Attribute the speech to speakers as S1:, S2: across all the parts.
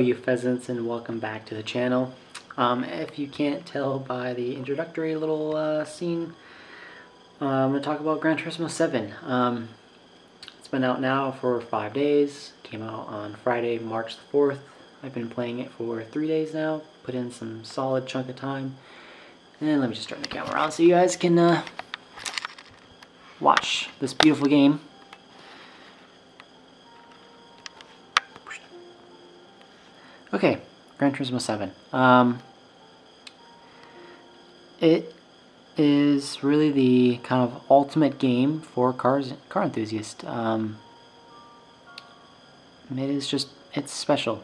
S1: you pheasants, and welcome back to the channel. If you can't tell by the introductory little scene, I'm going to talk about Gran Turismo 7. It's been out now for 5 days. Came out on Friday, March the 4th. I've been playing it for 3 days now. Put in some solid chunk of time. And let me just turn the camera on so you guys can watch this beautiful game. Okay, Gran Turismo 7. It is really the kind of ultimate game for car enthusiasts. It's special.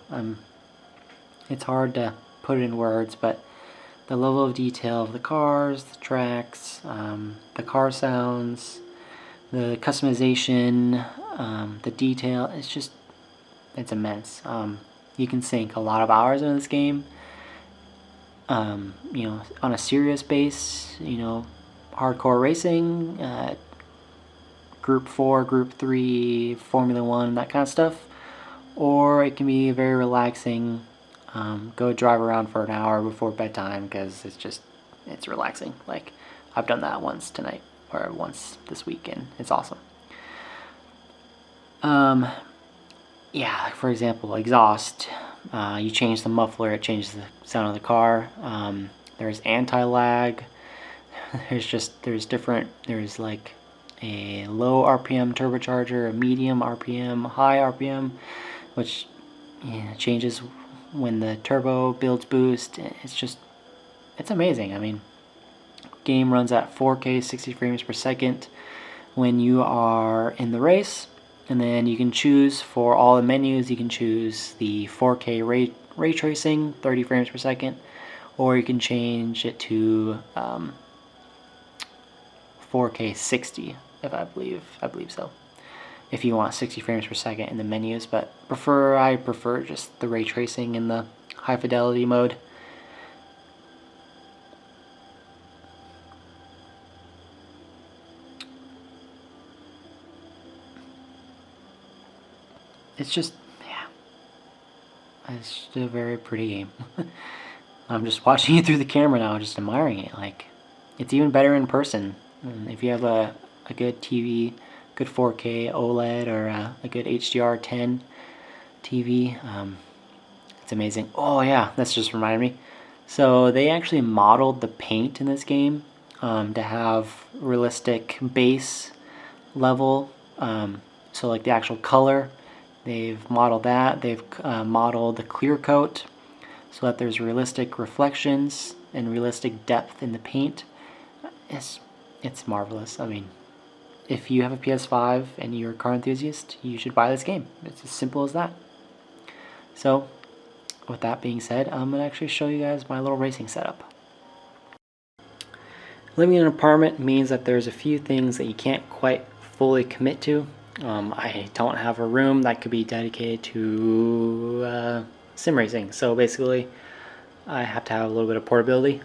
S1: It's hard to put it in words, but the level of detail of the cars, the tracks, the car sounds, the customization, the detail, it's immense. You can sink a lot of hours into this game. On a serious base, hardcore racing, Group 4, Group 3, Formula 1, that kind of stuff. Or it can be very relaxing. Go drive around for an hour before bedtime because it's relaxing. Like, I've done that once tonight, or once this weekend. It's awesome. Yeah, for example, exhaust. You change the muffler, it changes the sound of the car. There's anti-lag. There's like a low RPM turbocharger, a medium RPM, high RPM, which changes when the turbo builds boost. It's amazing. I mean, game runs at 4K 60 frames per second when you are in the race. And then you can choose for all the menus, you can choose the 4K ray tracing, 30 frames per second, or you can change it to 4K 60, I believe so. If you want 60 frames per second in the menus, but I prefer just the ray tracing in the high fidelity mode. It's just a very pretty game. I'm just watching it through the camera now, just admiring it. Like, it's even better in person. And if you have a good TV, good 4K OLED, or a good HDR10 TV, it's amazing. Oh yeah, that's just reminded me. So they actually modeled the paint in this game to have realistic base level. So like the actual color. They've modeled that. They've modeled the clear coat so that there's realistic reflections and realistic depth in the paint. It's marvelous. I mean, if you have a PS5 and you're a car enthusiast, you should buy this game. It's as simple as that. So, with that being said, I'm going to actually show you guys my little racing setup. Living in an apartment means that there's a few things that you can't quite fully commit to. I don't have a room that could be dedicated to sim racing, so basically I have to have a little bit of portability.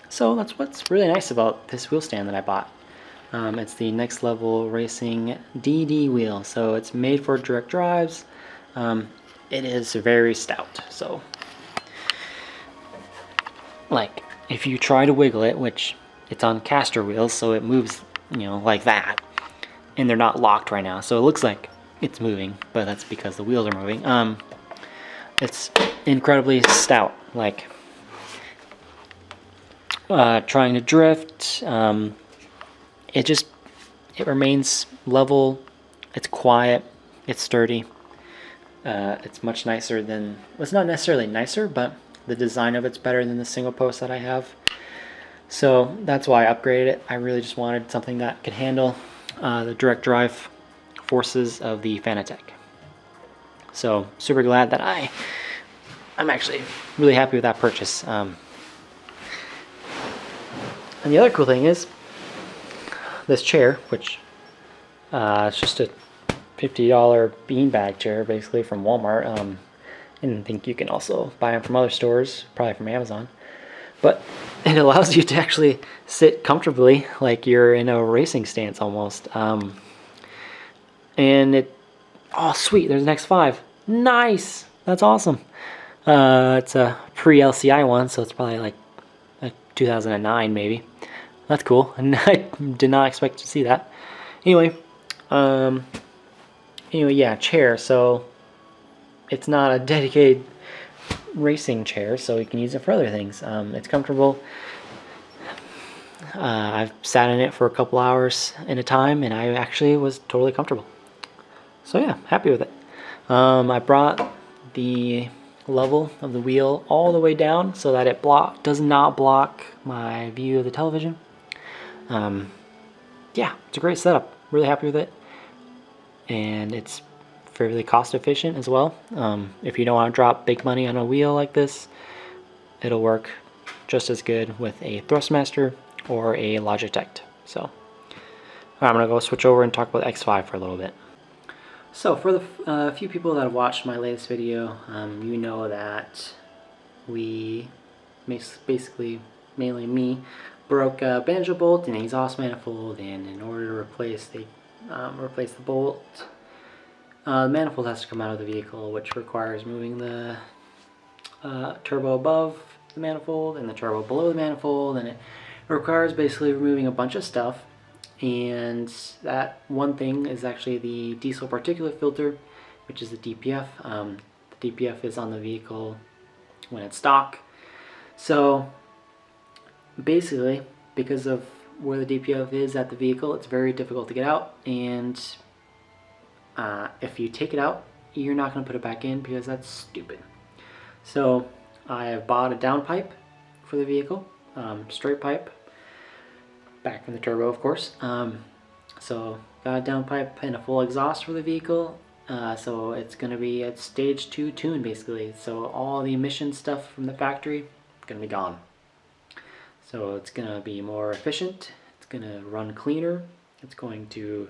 S1: So that's what's really nice about this wheel stand that I bought. It's the Next Level Racing DD wheel, so it's made for direct drives. It is very stout, so like if you try to wiggle it, which it's on caster wheels, so it moves like that. And they're not locked right now, so it looks like it's moving, but that's because the wheels are moving. It's incredibly stout. Like trying to drift, it remains level. It's quiet. It's sturdy. It's much nicer than. Well, it's not necessarily nicer, but the design of it's better than the single post that I have. So that's why I upgraded it. I really just wanted something that could handle the direct drive forces of the Fanatec. So super glad that I'm actually really happy with that purchase. And the other cool thing is this chair, which it's just a $50 beanbag chair basically from Walmart. And I think you can also buy them from other stores, probably from Amazon. But it allows you to actually sit comfortably like you're in a racing stance almost. And oh sweet, there's an X5. Nice, that's awesome. It's a pre-LCI one, so it's probably like a 2009 maybe. That's cool, and I did not expect to see that. Anyway, yeah, chair. So it's not a dedicated racing chair, so you can use it for other things. It's comfortable. I've sat in it for a couple hours at a time, and I actually was totally comfortable. So yeah, happy with it. I brought the level of the wheel all the way down so that it does not block my view of the television. Yeah, it's a great setup. Really happy with it, and it's fairly cost efficient as well. If you don't want to drop big money on a wheel like this, it'll work just as good with a Thrustmaster or a Logitech. So I'm gonna go switch over and talk about X5 for a little bit. So for the few people that have watched my latest video, you know that we basically, mainly me, broke a banjo bolt and an exhaust manifold, and in order to replace the bolt, the manifold has to come out of the vehicle, which requires moving the turbo above the manifold and the turbo below the manifold, and it requires basically removing a bunch of stuff. And that one thing is actually the diesel particulate filter, which is the DPF. The DPF is on the vehicle when it's stock. So basically, because of where the DPF is at the vehicle, it's very difficult to get out, and if you take it out, you're not going to put it back in because that's stupid. So I have bought a downpipe for the vehicle, straight pipe, back from the turbo, of course. So got a downpipe and a full exhaust for the vehicle. So it's going to be at stage 2 tune basically. So all the emission stuff from the factory is going to be gone. So it's going to be more efficient. It's going to run cleaner. It's going to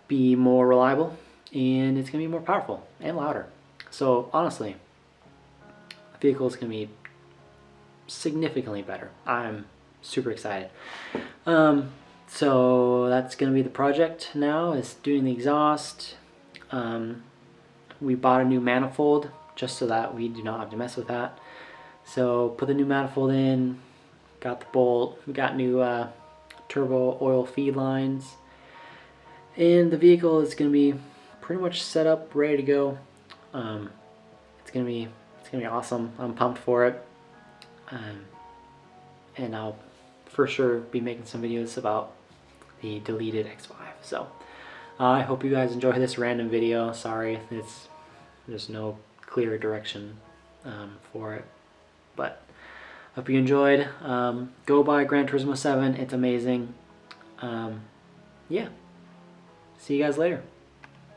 S1: be more reliable, and it's going to be more powerful and louder. So honestly, the vehicle is going to be significantly better. I'm super excited. So that's going to be the project now, is doing the exhaust. We bought a new manifold just so that we do not have to mess with that. So put the new manifold in, got the bolt, we got new turbo oil feed lines, and the vehicle is going to be pretty much set up, ready to go. It's gonna be awesome. I'm pumped for it, and I'll for sure be making some videos about the deleted X5. So I hope you guys enjoy this random video. Sorry, there's no clear direction for it, but hope you enjoyed. Go buy Gran Turismo 7. It's amazing. Yeah. See you guys later.